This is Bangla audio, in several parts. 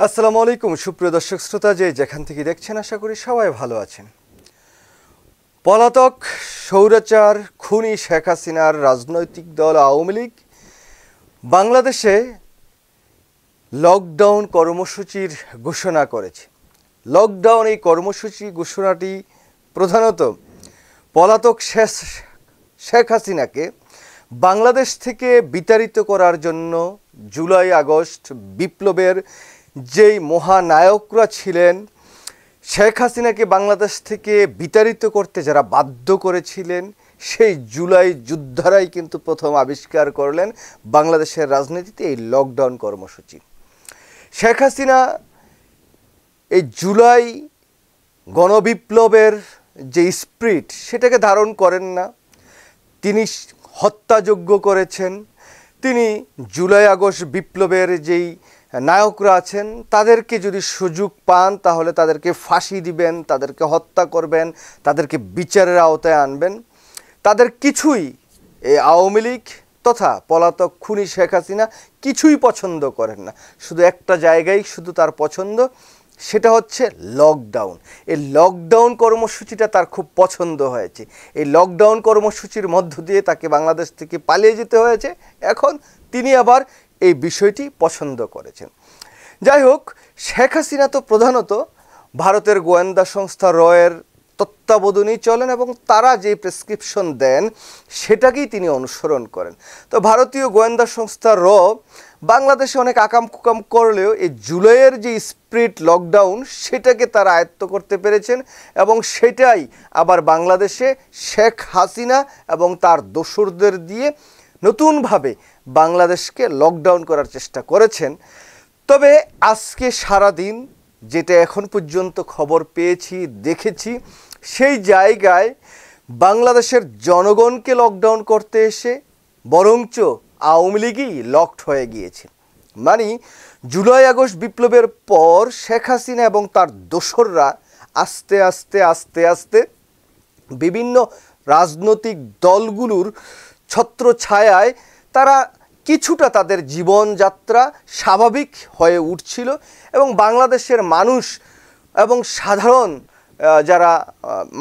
আসসালামু আলাইকুম সুপ্রিয় দর্শক শ্রোতা, যেখান থেকে দেখছেন আশা করি সবাই ভালো আছেন। পলাতক স্বৈরাচার খুনি শেখ হাসিনার রাজনৈতিক দল আওয়ামী লীগ বাংলাদেশে লকডাউন কর্মসূচির ঘোষণা করেছে। লকডাউন এই কর্মসূচি ঘোষণাটি প্রধানত পলাতক শেখ হাসিনাকে বাংলাদেশ থেকে বিতাড়িত করার জন্য জুলাই আগস্ট বিপ্লবের যেই মহানায়করা ছিলেন, শেখ হাসিনাকে বাংলাদেশ থেকে বিতাড়িত করতে যারা বাধ্য করেছিলেন, সেই জুলাই যোদ্ধারাই কিন্তু প্রথম আবিষ্কার করলেন বাংলাদেশের রাজনীতিতে এই লকডাউন কর্মসূচি। শেখ হাসিনা এই জুলাই গণবিপ্লবের যে স্পিরিট সেটাকে ধারণ করেন না। তিনি হত্যাযজ্ঞ করেছেন। তিনি জুলাই আগস্ট বিপ্লবের যেই নায়করা আছেন তাদেরকে যদি সুযোগ পান তাহলে তাদেরকে ফাঁসি দিবেন, তাদেরকে হত্যা করবেন, তাদেরকে বিচারের আওতায় আনবেন। তাদের কিছুই এই আওয়ামী লীগ তথা পলাতক খুনি শেখ হাসিনা কিছুই পছন্দ করেন না। শুধু একটা জায়গায় শুধু তার পছন্দ, সেটা হচ্ছে লকডাউন। এই লকডাউন কর্মসূচিটা তার খুব পছন্দ হয়েছে। এই লকডাউন কর্মসূচির মধ্য দিয়ে তাকে বাংলাদেশ থেকে পালিয়ে যেতে হয়েছে। এখন তিনি আবার এই বিষয়টি পছন্দ করেছেন। যাই হোক, শেখ হাসিনা তো প্রধানত ভারতের গোয়েন্দা সংস্থা রয়ের তত্ত্বাবধানেই চলেন এবং তারা যে প্রেসক্রিপশন দেন সেটাকেই তিনি অনুসরণ করেন। তো ভারতীয় গোয়েন্দা সংস্থা বাংলাদেশে অনেক আকাম কুকাম করলেও এই জুলাইয়ের যে স্পিরিট লকডাউন সেটাকে তারা আয়ত্ত করতে পেরেছেন এবং সেটাই আবার বাংলাদেশে শেখ হাসিনা এবং তার দোসরদের দিয়ে নতুনভাবে বাংলাদেশকে লকডাউন করার চেষ্টা করেছেন। তবে আজকে সারাদিন যেটা এখন পর্যন্ত খবর পেয়েছি, দেখেছি, সেই জায়গায় বাংলাদেশের জনগণকে লকডাউন করতে এসে বরঞ্চ আওয়ামী লীগই লকড হয়ে গিয়েছে। মানে জুলাই আগস্ট বিপ্লবের পর শেখ হাসিনা এবং তার দোসররা আস্তে আস্তে আস্তে আস্তে বিভিন্ন রাজনৈতিক দলগুলোর ছত্রছায়ায় তারা কিছুটা তাদের জীবনযাত্রা স্বাভাবিক হয়ে উঠছিল এবং বাংলাদেশের মানুষ এবং সাধারণ যারা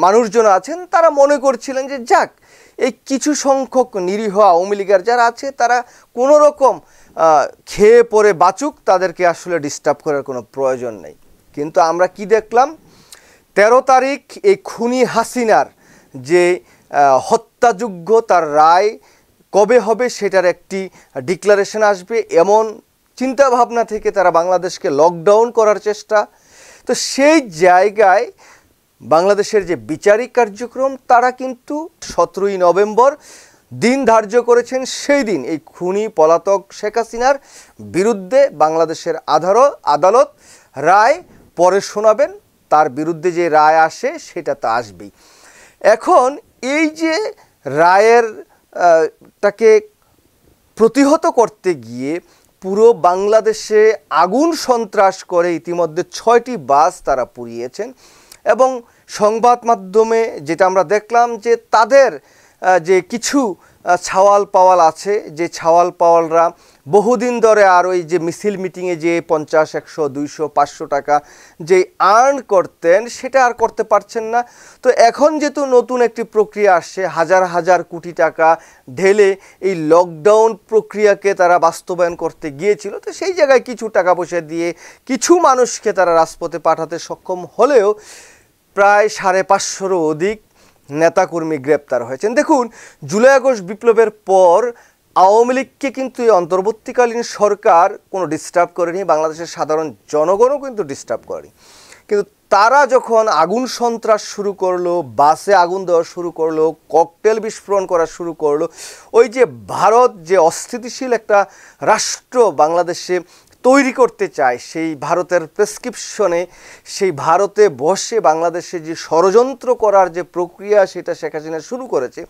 মানুষজন আছেন তারা মনে করছিলেন যে যাক, এই কিছু সংখ্যক নিরীহ আওয়ামী লীগের যারা আছে তারা কোনো রকম খেয়ে পরে বাঁচুক, তাদেরকে আসলে ডিস্টার্ব করার কোনো প্রয়োজন নেই। কিন্তু আমরা কি দেখলাম, 13 তারিখ এই খুনি হাসিনার যে হত্যাযজ্ঞ তার রায় কবে হবে সেটার একটি ডিক্লারেশন আসবে, এমন চিন্তাভাবনা থেকে তারা বাংলাদেশকে লকডাউন করার চেষ্টা। তো সেই জায়গায় বাংলাদেশের যে বিচারিক কার্যক্রম তারা কিন্তু 17ই নভেম্বর দিন ধার্য করেছেন। সেই দিন এই খুনি পলাতক শেখ হাসিনার বিরুদ্ধে বাংলাদেশের আদালত রায় পরে শোনাবেন। তার বিরুদ্ধে যে রায় আসে সেটা তো আসবেই। এখন এই যে রায়ের তাকে প্রতিহত করতে গিয়ে পুরো বাংলাদেশে আগুন সন্ত্রাস করে ইতিমধ্যে 6টি বাস তারা পুড়িয়েছেন এবং সংবাদ মাধ্যমে যেটা আমরা দেখলাম যে তাদের যে কিছু ছাওয়াল পাওয়াল আছে, যে ছাওয়াল পাওয়ালরা বহুদিন ধরে আর ওই যে মিছিল মিটিংয়ে যে 50, 100, 200, 500 টাকা যে আর্ন করতেন সেটা আর করতে পারছেন না। তো এখন যেহেতু নতুন একটি প্রক্রিয়া আসছে, হাজার হাজার কোটি টাকা ঢেলে এই লকডাউন প্রক্রিয়াকে তারা বাস্তবায়ন করতে গিয়েছিল, তো সেই জায়গায় কিছু টাকা পয়সা দিয়ে কিছু মানুষকে তারা রাজপথে পাঠাতে সক্ষম হলেও প্রায় 550-রও অধিক নেতাকর্মী গ্রেপ্তার হয়েছেন। দেখুন, জুলাই আগস্ট বিপ্লবের পর আওয়ামী লীগকে কিন্তু এই অন্তর্বর্তীকালীন সরকার কোনো ডিস্টার্ব করেনি, বাংলাদেশের সাধারণ জনগণও কিন্তু ডিস্টার্ব করেনি। কিন্তু তারা যখন আগুন সন্ত্রাস শুরু করলো, বাসে আগুন দেওয়া শুরু করলো, ককটেল বিস্ফোরণ করা শুরু করলো, ওই যে ভারত যে অস্থিতিশীল একটা রাষ্ট্র বাংলাদেশে তৈরি করতে চায়, সেই ভারতের প্রেসক্রিপশনে সেই ভারতে বসে বাংলাদেশে যে ষড়যন্ত্র করার যে প্রক্রিয়া সেটা শেখ হাসিনা শুরু করেছে।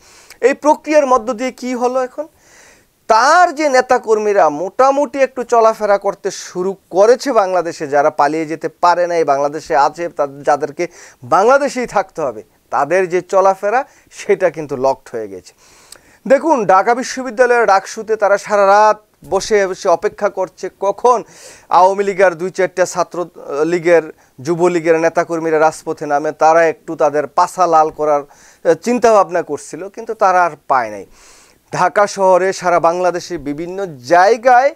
এই প্রক্রিয়ার মধ্য দিয়ে কি হলো, এখন তার যে নেতাকর্মীরা মোটামুটি একটু চলাফেরা করতে শুরু করেছে বাংলাদেশে, যারা পালিয়ে যেতে পারে নাই, বাংলাদেশে আছে, যাদেরকে বাংলাদেশেই থাকতে হবে, তাদের যে চলাফেরা সেটা কিন্তু লকড হয়ে গেছে। দেখুন, ঢাকা বিশ্ববিদ্যালয়ের ডাকসুতে তারা সারা রাত বসে বসে অপেক্ষা করছে কখন আওয়ামী লীগের 2-4টা ছাত্র লীগের যুবলীগের নেতাকর্মীরা রাজপথে নামে, তারা একটু তাদের পাছা লাল করার চিন্তা ভাবনা করছিল, কিন্তু তারা আর পায় নাই। ঢাকা শহরে সারা বাংলাদেশে বিভিন্ন জায়গায়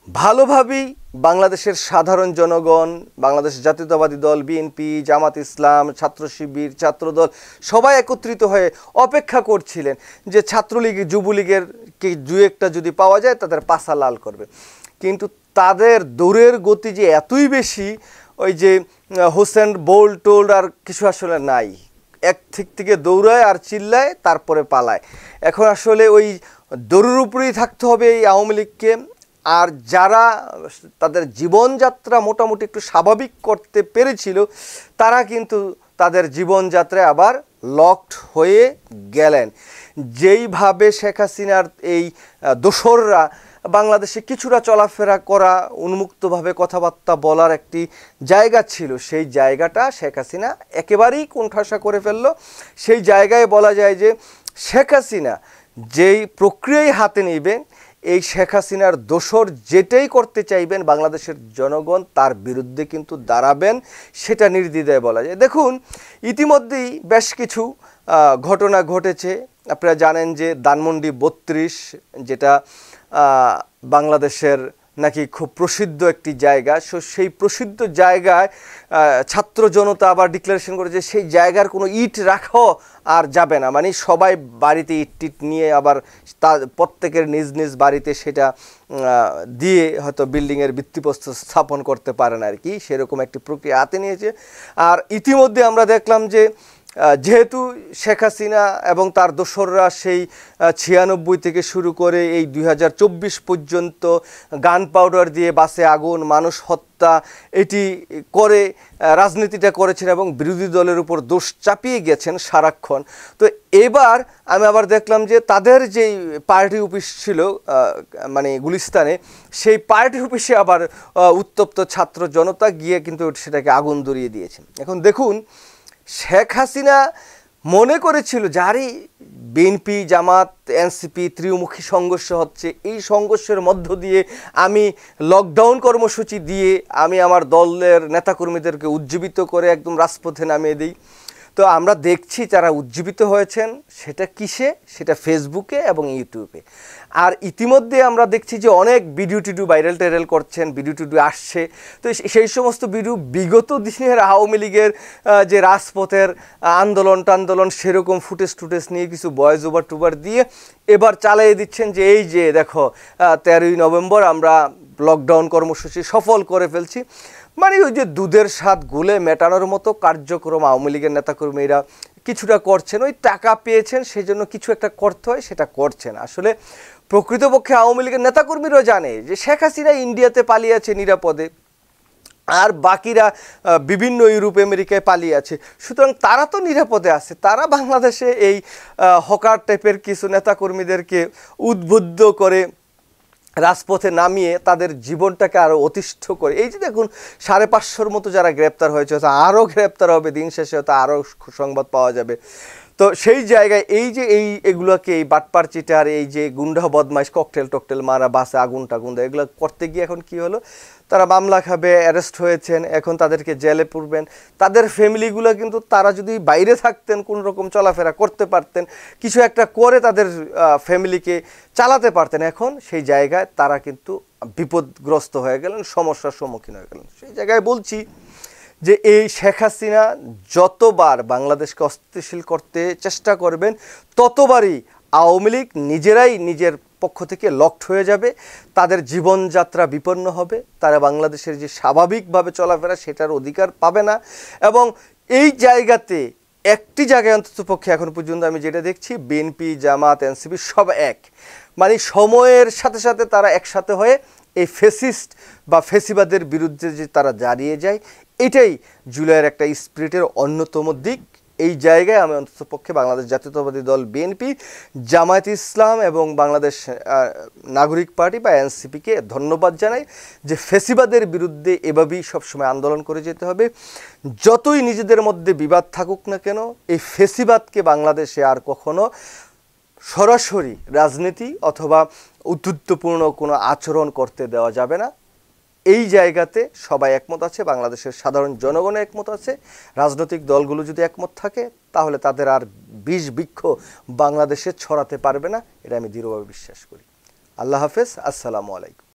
ভালোভাবেই বাংলাদেশের সাধারণ জনগণ, বাংলাদেশ জাতীয়তাবাদী দল, বিএনপি, জামাত ইসলাম, ছাত্র শিবির, ছাত্রদল সবাই একত্রিত হয়ে অপেক্ষা করছিলেন যে ছাত্রলীগ যুবলীগের কে দু একটা যদি পাওয়া যায় তাদের পাছা লাল করবে। কিন্তু তাদের দৌড়ের গতি যে এতই বেশি, ওই যে হোসেন বোল্ট টোল্ড আর কিছু আসলে নাই, এক থেকে দৌড়ায় আর চিল্লায় তারপরে পালায়। এখন আসলে ওই দৌড়ের উপরেই থাকতে হবে এই আওয়ামী লীগকে। আর যারা তাদের জীবনযাত্রা মোটামুটি একটু স্বাভাবিক করতে পেরেছিল, তারা কিন্তু তাদের জীবনযাত্রায় আবার লকড হয়ে গেলেন। যেইভাবে শেখ হাসিনার এই দোসররা বাংলাদেশে কিছুটা চলাফেরা করা, উন্মুক্তভাবে কথাবার্তা বলার একটি জায়গা ছিল, সেই জায়গাটা শেখ হাসিনা একেবারেই কোণঠাসা করে ফেলল। সেই জায়গায় বলা যায় যে শেখ হাসিনা যেই প্রক্রিয়ায় হাতে নেবেন, এই শেখ হাসিনার দোসর যেটাই করতে চাইবেন বাংলাদেশের জনগণ তার বিরুদ্ধে কিন্তু দাঁড়াবেন, সেটা নির্দ্বিধায় বলা যায়। দেখুন, ইতিমধ্যেই বেশ কিছু ঘটনা ঘটেছে। আপনারা জানেন যে ধানমন্ডি 32, যেটা বাংলাদেশের নাকি খুব প্রসিদ্ধ একটি জায়গা, সেই প্রসিদ্ধ জায়গায় ছাত্র জনতা আবার ডিক্লারেশন করেছে সেই জায়গার কোনো ইট রাখাও আর যাবে না, মানে সবাই বাড়িতে ইট টিট নিয়ে আবার প্রত্যেকের নিজ নিজ বাড়িতে সেটা দিয়ে হয়তো বিল্ডিংয়ের ভিত্তিপ্রস্তর স্থাপন করতে পারেন আর কি, সেরকম একটি প্রক্রিয়া হাতে নিয়েছে। আর ইতিমধ্যে আমরা দেখলাম যে যেহেতু শেখ হাসিনা এবং তার দোসররা সেই 96 থেকে শুরু করে এই 2024 পর্যন্ত গান পাউডার দিয়ে বাসে আগুন, মানুষ হত্যা এটি করে রাজনীতিটা করেছেন এবং বিরোধী দলের উপর দোষ চাপিয়ে গেছেন সারাক্ষণ। তো এবার আমি আবার দেখলাম যে তাদের যেই পার্টি অফিস ছিল মানে গুলিস্তানে, সেই পার্টি অফিসে আবার উত্তপ্ত ছাত্র জনতা গিয়ে কিন্তু সেটাকে আগুন ধরিয়ে দিয়েছে। এখন দেখুন, শেখ হাসিনা মনে করেছিল যারই বিএনপি, জামাত, এনসিপি ত্রিমুখী সংঘর্ষ হচ্ছে, এই সংঘর্ষের মধ্য দিয়ে আমি লকডাউন কর্মসূচি দিয়ে আমি আমার দলের নেতাকর্মীদেরকে উজ্জীবিত করে একদম রাজপথে নামিয়ে দিই। তো আমরা দেখছি যারা উজ্জীবিত হয়েছেন সেটা কিসে, সেটা ফেসবুকে এবং ইউটিউবে। আর ইতিমধ্যে আমরা দেখছি যে অনেক ভিডিও টিডিও ভাইরাল টাইরাল করছেন, ভিডিও টিডিও আসছে। তো সেই সমস্ত ভিডিও বিগত দিনের আওয়ামী লীগের যে রাজপথের আন্দোলন টান্দোলন সেরকম ফুটেজ টুটেজ নিয়ে কিছু ভয়েস ওভার টুভার দিয়ে এবার চালিয়ে দিচ্ছেন যে এই যে দেখো 13ই নভেম্বর আমরা লকডাউন কর্মসূচি সফল করে ফেলছি। মানে ওই যে দুধের স্বাদ গুলে মেটানোর মতো কার্যক্রম আওয়ামী লীগের নেতাকর্মীরা কিছুটা করছেন, ওই টাকা পেয়েছেন সেই জন্য কিছু একটা করতে হয় সেটা করছেন। আসলে প্রকৃতপক্ষে আওয়ামী লীগের নেতাকর্মীরাও জানে যে শেখ হাসিনা ইন্ডিয়াতে পালিয়ে আছে নিরাপদে, আর বাকিরা বিভিন্ন ইউরোপ আমেরিকায় পালিয়ে আছে, সুতরাং তারা তো নিরাপদে আছে। তারা বাংলাদেশে এই হকার টাইপের কিছু নেতাকর্মীদেরকে উদ্বুদ্ধ করে রাজপথে নামিয়ে তাদের জীবনটাকে আরও অতিষ্ঠ করে, এই যে দেখুন 550-র মতো যারা গ্রেপ্তার হয়েছে, হয়তো আরও গ্রেপ্তার হবে, দিন শেষে হয়তো আরও সংবাদ পাওয়া যাবে। তো সেই জায়গায় এই যে এগুলোকে এই বাটপার চিটার, এই যে গুন্ডা বদমাইশ ককটেল টকটেল মারা, বাসে আগুন টাগুন দেয়, এগুলো করতে গিয়ে এখন কি হলো, তারা মামলা খাবে, অ্যারেস্ট হয়েছেন, এখন তাদেরকে জেলে পুরবেন। তাদের ফ্যামিলিগুলো কিন্তু তারা যদি বাইরে থাকতেন, কোনো রকম চলাফেরা করতে পারতেন, কিছু একটা করে তাদের ফ্যামিলিকে চালাতে পারতেন, এখন সেই জায়গায় তারা কিন্তু বিপদগ্রস্ত হয়ে গেলেন, সমস্যার সম্মুখীন হয়ে গেলেন। সেই জায়গায় বলছি যে এই শেখ হাসিনা যতবার বাংলাদেশকে অস্থিতিশীল করতে চেষ্টা করবেন, ততবারই আওয়ামী লীগ নিজেরাই নিজের পক্ষ থেকে লকড হয়ে যাবে, তাদের জীবনযাত্রা বিপন্ন হবে, তারা বাংলাদেশের যে স্বাভাবিকভাবে চলাফেরা সেটার অধিকার পাবে না। এবং এই জায়গাতে একটি জায়গায় অন্ততপক্ষে এখন পর্যন্ত আমি যেটা দেখছি, বিএনপি, জামাত, এনসিপি সব এক, মানে সময়ের সাথে সাথে তারা একসাথে হয়ে এই ফেসিস্ট বা ফেসিবাদের বিরুদ্ধে যে তারা দাঁড়িয়ে যায়, এটাই জুলাইয়ের একটা স্পিরিটের অন্যতম দিক। এই জায়গায় আমি অন্ততপক্ষে বাংলাদেশ জাতীয়তাবাদী দল বিএনপি, জামায়াত ইসলাম এবং বাংলাদেশ নাগরিক পার্টি বা এনসিপিকে ধন্যবাদ জানাই যে ফেসিবাদের বিরুদ্ধে এভাবেই সবসময় আন্দোলন করে যেতে হবে। যতই নিজেদের মধ্যে বিবাদ থাকুক না কেন, এই ফেসিবাদকে বাংলাদেশে আর কখনো সরাসরি রাজনীতি অথবা উদ্ধৃতপূর্ণ কোনো আচরণ করতে দেওয়া যাবে না। এই জায়গাতে সবাই একমত আছে, বাংলাদেশের সাধারণ জনগণ একমত আছে। রাজনৈতিক দলগুলো যদি একমত থাকে তাহলে তাদের আর বিষ বৃক্ষ বাংলাদেশে ছড়াতে পারবে না, এটা আমি দৃঢ়ভাবে বিশ্বাস করি। আল্লাহ হাফেজ, আসসালামু আলাইকুম।